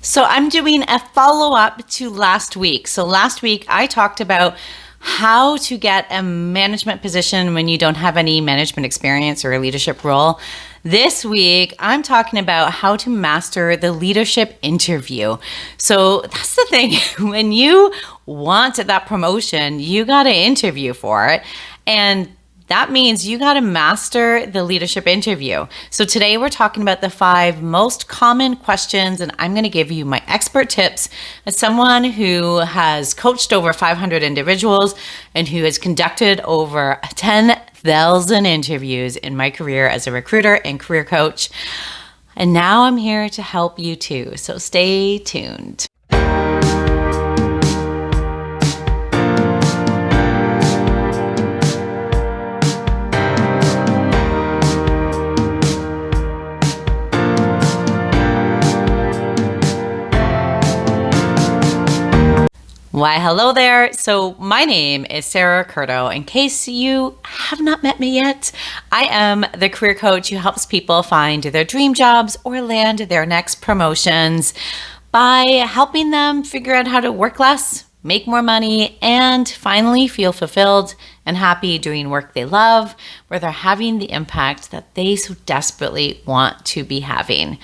So I'm doing a follow-up to last week. So last week I talked about how to get a management position when you don't have any management experience or a leadership role. This week, I'm talking about how to master the leadership interview. So that's the thing. When you want that promotion, you got to interview for it. And that means you got to master the leadership interview. So today we're talking about the 5 most common questions, and I'm going to give you my expert tips as someone who has coached over 500 individuals and who has conducted over 10,000 interviews in my career as a recruiter and career coach. And now I'm here to help you too. So stay tuned. Why, hello there. So my name is Sarah Curto. In case you have not met me yet, I am the career coach who helps people find their dream jobs or land their next promotions by helping them figure out how to work less, make more money, and finally feel fulfilled and happy doing work they love, where they're having the impact that they so desperately want to be having.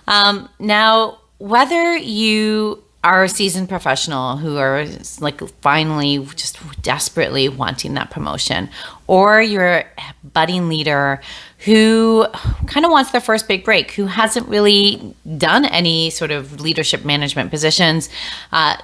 Now, whether you are a seasoned professional who are like finally just desperately wanting that promotion, or you're a budding leader who kind of wants their first big break, who hasn't really done any sort of leadership management positions,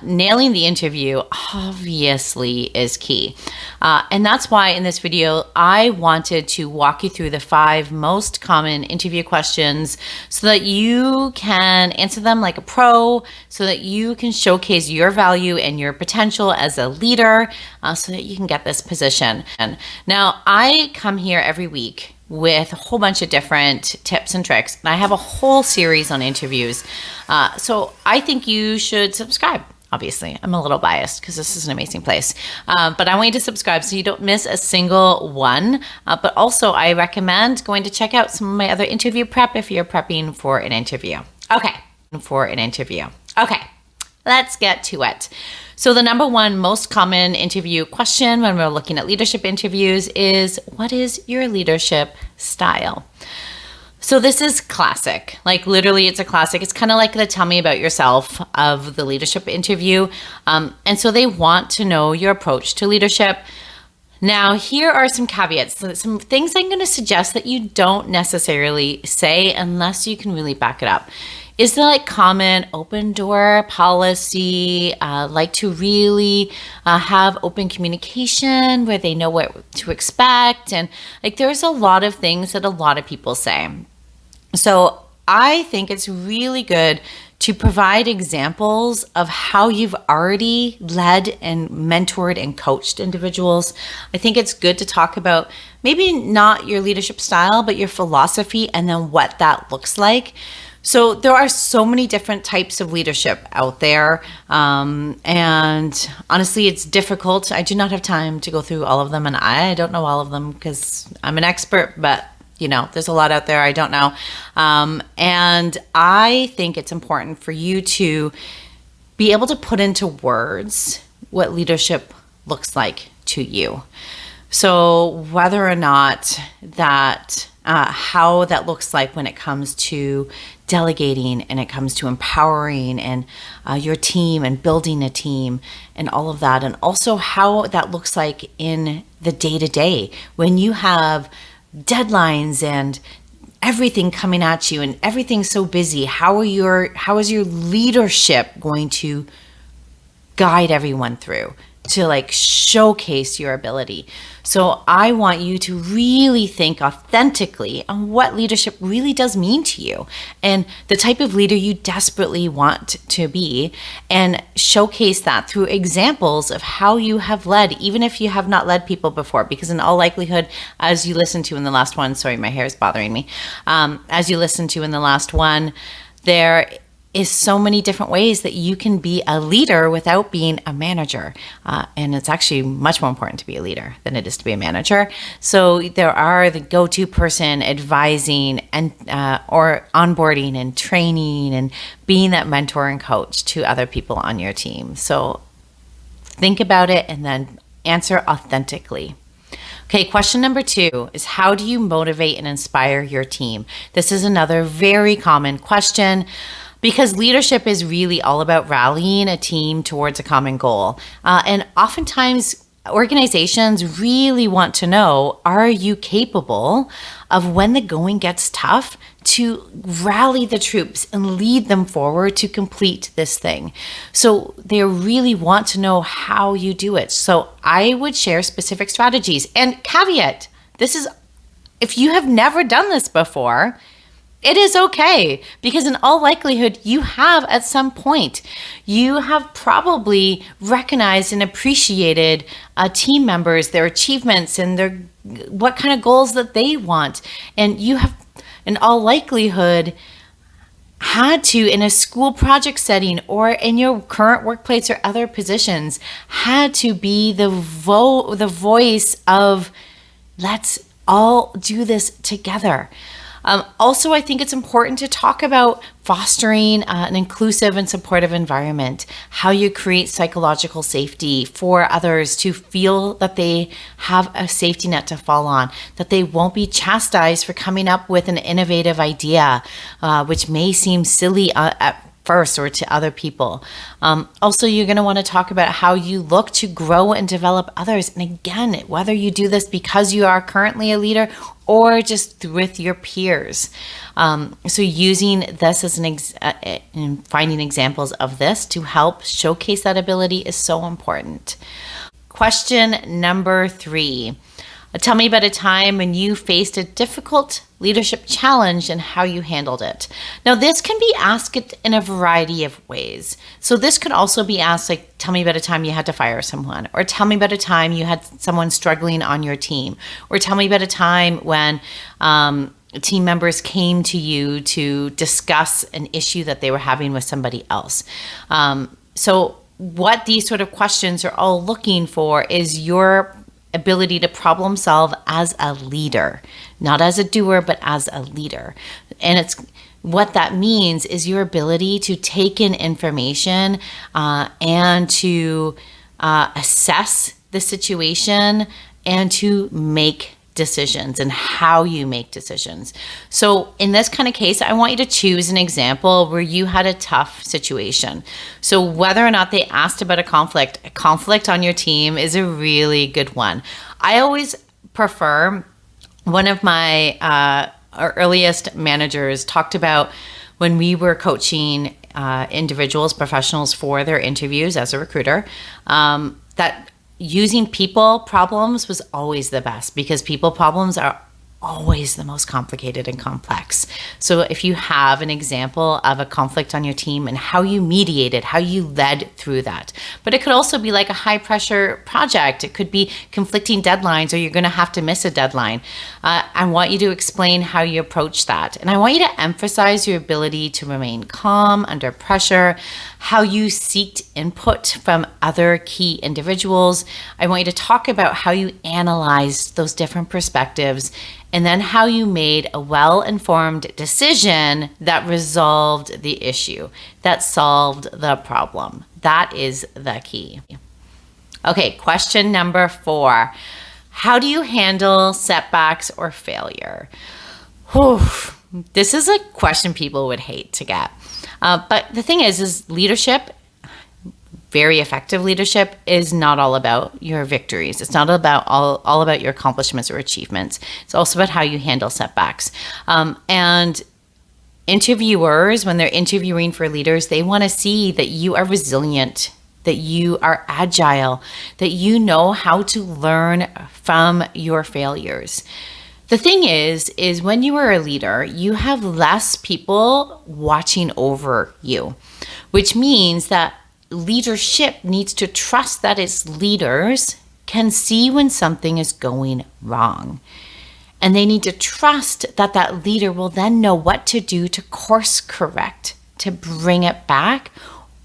nailing the interview obviously is key. And that's why in this video, I wanted to walk you through the 5 most common interview questions so that you can answer them like a pro, so that you can showcase your value and your potential as a leader, so that you can get this position. And now I come here every week with a whole bunch of different tips and tricks. And I have a whole series on interviews. So I think you should subscribe. Obviously, I'm a little biased because this is an amazing place. But I want you to subscribe so you don't miss a single one. But also, I recommend going to check out some of my other interview prep if you're prepping for an interview. Okay, let's get to it. So the number 1 most common interview question when we're looking at leadership interviews is, what is your leadership style? So this is classic, like literally it's a classic. It's kind of like the tell me about yourself of the leadership interview. And so they want to know your approach to leadership. Now, here are some caveats, some things I'm going to suggest that you don't necessarily say unless you can really back it up. Is the common open door policy, like to really have open communication where they know what to expect? And there's a lot of things that a lot of people say. So I think it's really good to provide examples of how you've already led and mentored and coached individuals. I think it's good to talk about maybe not your leadership style, but your philosophy and then what that looks like. So there are so many different types of leadership out there. And honestly, it's difficult. I do not have time to go through all of them. And I don't know all of them because I'm an expert, but there's a lot out there I don't know. And I think it's important for you to be able to put into words what leadership looks like to you. So whether or not that, how that looks like when it comes to delegating and it comes to empowering and your team and building a team and all of that. And also how that looks like in the day-to-day when you have deadlines and everything coming at you and everything's so busy. How is your leadership going to guide everyone through to showcase your ability? So I want you to really think authentically on what leadership really does mean to you and the type of leader you desperately want to be, and showcase that through examples of how you have led, even if you have not led people before, because in all likelihood, as you listened to in the last one, sorry, my hair is bothering me. As you listened to in the last one, there is so many different ways that you can be a leader without being a manager. And it's actually much more important to be a leader than it is to be a manager. So there are the go-to person advising and or onboarding and training and being that mentor and coach to other people on your team. So think about it and then answer authentically. Okay, question number 2 is, how do you motivate and inspire your team? This is another very common question, because leadership is really all about rallying a team towards a common goal. And oftentimes organizations really want to know, are you capable of, when the going gets tough, to rally the troops and lead them forward to complete this thing? So they really want to know how you do it. So I would share specific strategies. And caveat, this is, if you have never done this before, it is okay, because in all likelihood, you have at some point. You have probably recognized and appreciated team members, their achievements, and what kind of goals that they want. And you have, in all likelihood, had to, in a school project setting or in your current workplace or other positions, had to be the voice of, let's all do this together. Also, I think it's important to talk about fostering an inclusive and supportive environment, how you create psychological safety for others to feel that they have a safety net to fall on, that they won't be chastised for coming up with an innovative idea, which may seem silly at first or to other people. Also, you're going to want to talk about how you look to grow and develop others. And again, whether you do this because you are currently a leader or just with your peers. So using this as and finding examples of this to help showcase that ability is so important. Question number 3. Tell me about a time when you faced a difficult leadership challenge and how you handled it. Now, this can be asked in a variety of ways. So this could also be asked, like, tell me about a time you had to fire someone, or tell me about a time you had someone struggling on your team, or tell me about a time when team members came to you to discuss an issue that they were having with somebody else. So what these sort of questions are all looking for is your ability to problem solve as a leader, not as a doer, but as a leader. And it's what that means is your ability to take in information and to assess the situation and to make decisions and how you make decisions. So in this kind of case, I want you to choose an example where you had a tough situation. So whether or not they asked about a conflict on your team is a really good one. I always prefer, one of my earliest managers talked about when we were coaching individuals, professionals for their interviews as a recruiter, that using people problems was always the best, because people problems are always the most complicated and complex. So if you have an example of a conflict on your team and how you mediated, how you led through that. But it could also be like a high pressure project. It could be conflicting deadlines, or you're going to have to miss a deadline. I want you to explain how you approach that. And I want you to emphasize your ability to remain calm under pressure, how you seeked input from other key individuals. I want you to talk about how you analyzed those different perspectives, and then how you made a well-informed decision that resolved the issue, that solved the problem. That is the key. Okay, question number 4. How do you handle setbacks or failure? Whew. This is a question people would hate to get. But the thing is leadership, very effective leadership, is not all about your victories. It's not about all about your accomplishments or achievements. It's also about how you handle setbacks. And interviewers, when they're interviewing for leaders, they want to see that you are resilient, that you are agile, that you know how to learn from your failures. The thing is when you are a leader, you have less people watching over you, which means that leadership needs to trust that its leaders can see when something is going wrong. And they need to trust that that leader will then know what to do to course correct, to bring it back,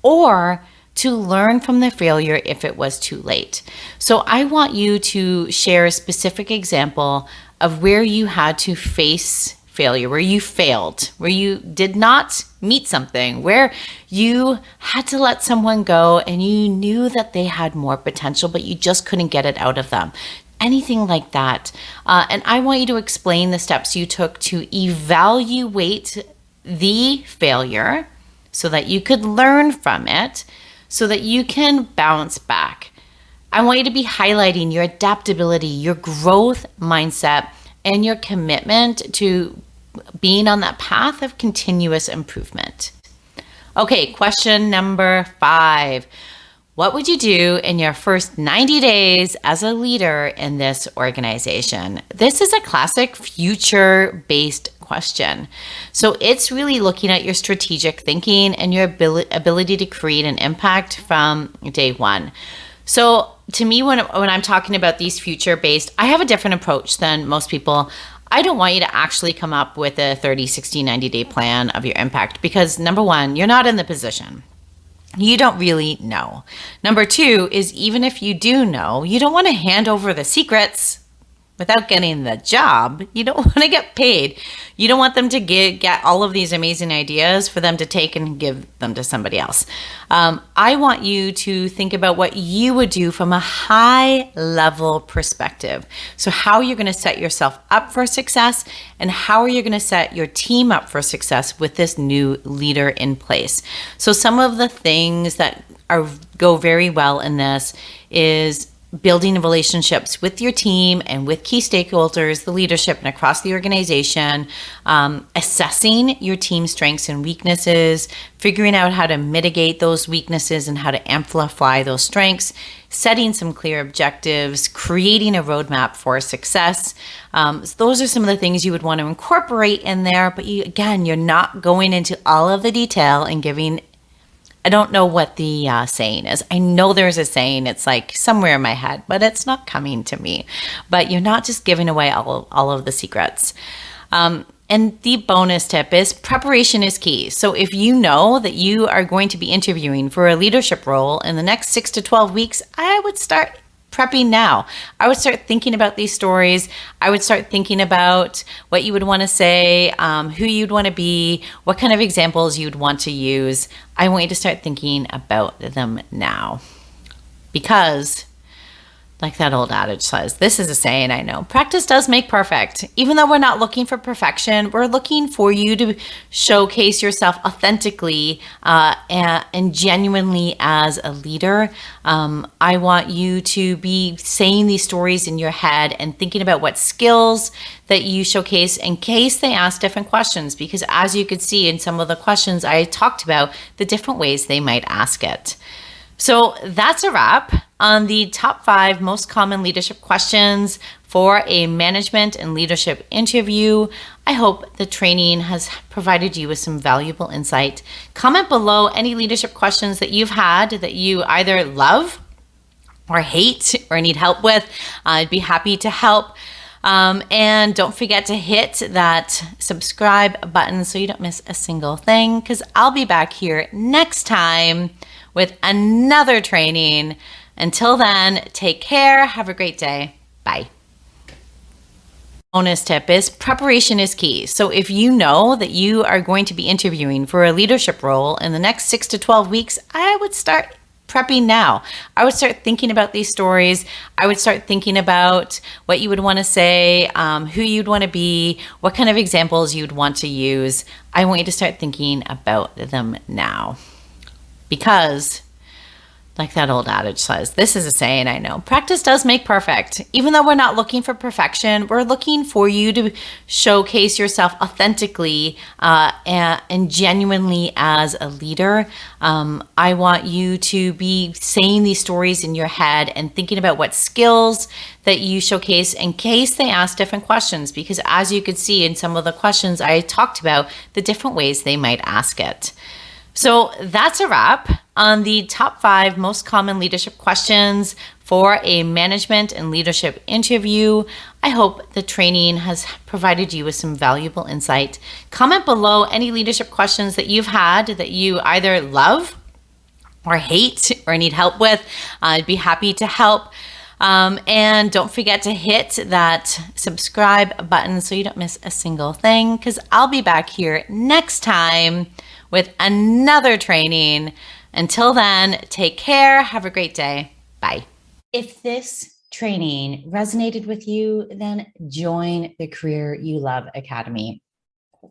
or to learn from the failure if it was too late. So I want you to share a specific example of where you had to face failure, where you failed, where you did not meet something, where you had to let someone go and you knew that they had more potential, but you just couldn't get it out of them. Anything like that. And I want you to explain the steps you took to evaluate the failure so that you could learn from it, so that you can bounce back. I want you to be highlighting your adaptability, your growth mindset, and your commitment to being on that path of continuous improvement. Okay, question number 5. What would you do in your first 90 days as a leader in this organization? This is a classic future-based question. So it's really looking at your strategic thinking and your ability to create an impact from day one. So to me, when I'm talking about these future-based, I have a different approach than most people. I don't want you to actually come up with a 30, 60, 90-day plan of your impact because number one, you're not in the position. You don't really know. Number 2 is even if you do know, you don't want to hand over the secrets without getting the job. You don't want to get paid. You don't want them to get all of these amazing ideas for them to take and give them to somebody else. I want you to think about what you would do from a high level perspective. So how you're going to set yourself up for success and how are you going to set your team up for success with this new leader in place. So some of the things that go very well in this is building relationships with your team and with key stakeholders, the leadership, and across the organization, assessing your team's strengths and weaknesses, figuring out how to mitigate those weaknesses and how to amplify those strengths, setting some clear objectives, creating a roadmap for success. So those are some of the things you would want to incorporate in there, but you're not going into all of the detail and giving. I don't know what the saying is. I know there's a saying. It's like somewhere in my head, but it's not coming to me. But you're not just giving away all of the secrets. And the bonus tip is preparation is key. So if you know that you are going to be interviewing for a leadership role in the next 6 to 12 weeks, I would start prepping now. I would start thinking about these stories. I would start thinking about what you would want to say, who you'd want to be, what kind of examples you'd want to use. I want you to start thinking about them now because, like that old adage says, this is a saying I know, practice does make perfect. Even though we're not looking for perfection, we're looking for you to showcase yourself authentically and genuinely as a leader. I want you to be saying these stories in your head and thinking about what skills that you showcase in case they ask different questions, because as you could see in some of the questions I talked about, the different ways they might ask it. So that's a wrap on the top 5 most common leadership questions for a management and leadership interview. I hope the training has provided you with some valuable insight. Comment below any leadership questions that you've had that you either love or hate or need help with. I'd be happy to help. And don't forget to hit that subscribe button so you don't miss a single thing, because I'll be back here next time with another training. Until then, take care. Have a great day. Bye. Bonus tip is preparation is key. So if you know that you are going to be interviewing for a leadership role in the next 6 to 12 weeks, I would start prepping now. I would start thinking about these stories. I would start thinking about what you would want to say, who you'd want to be, what kind of examples you'd want to use. I want you to start thinking about them now. Because, like that old adage says, this is a saying I know, practice does make perfect. Even though we're not looking for perfection, we're looking for you to showcase yourself authentically and genuinely as a leader. I want you to be saying these stories in your head and thinking about what skills that you showcase in case they ask different questions, because as you could see in some of the questions I talked about, the different ways they might ask it. So that's a wrap on the top 5 most common leadership questions for a management and leadership interview. I hope the training has provided you with some valuable insight. Comment below any leadership questions that you've had that you either love or hate or need help with. I'd be happy to help. And don't forget to hit that subscribe button so you don't miss a single thing, because I'll be back here next time with another training. Until then, take care. Have a great day. Bye. If this training resonated with you, then join the Career You Love Academy.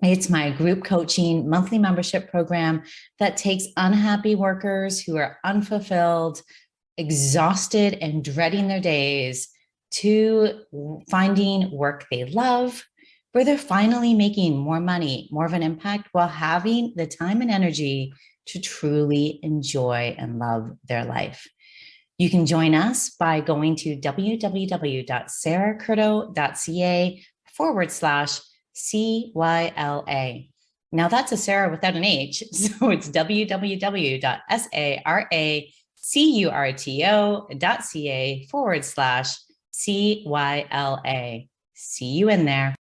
It's my group coaching monthly membership program that takes unhappy workers who are unfulfilled, exhausted, and dreading their days to finding work they love, where they're finally making more money, more of an impact, while having the time and energy to truly enjoy and love their life. You can join us by going to www.sarahcurto.ca/CYLA. Now that's a Sarah without an H, so it's www.saracurto.ca/CYLA. See you in there.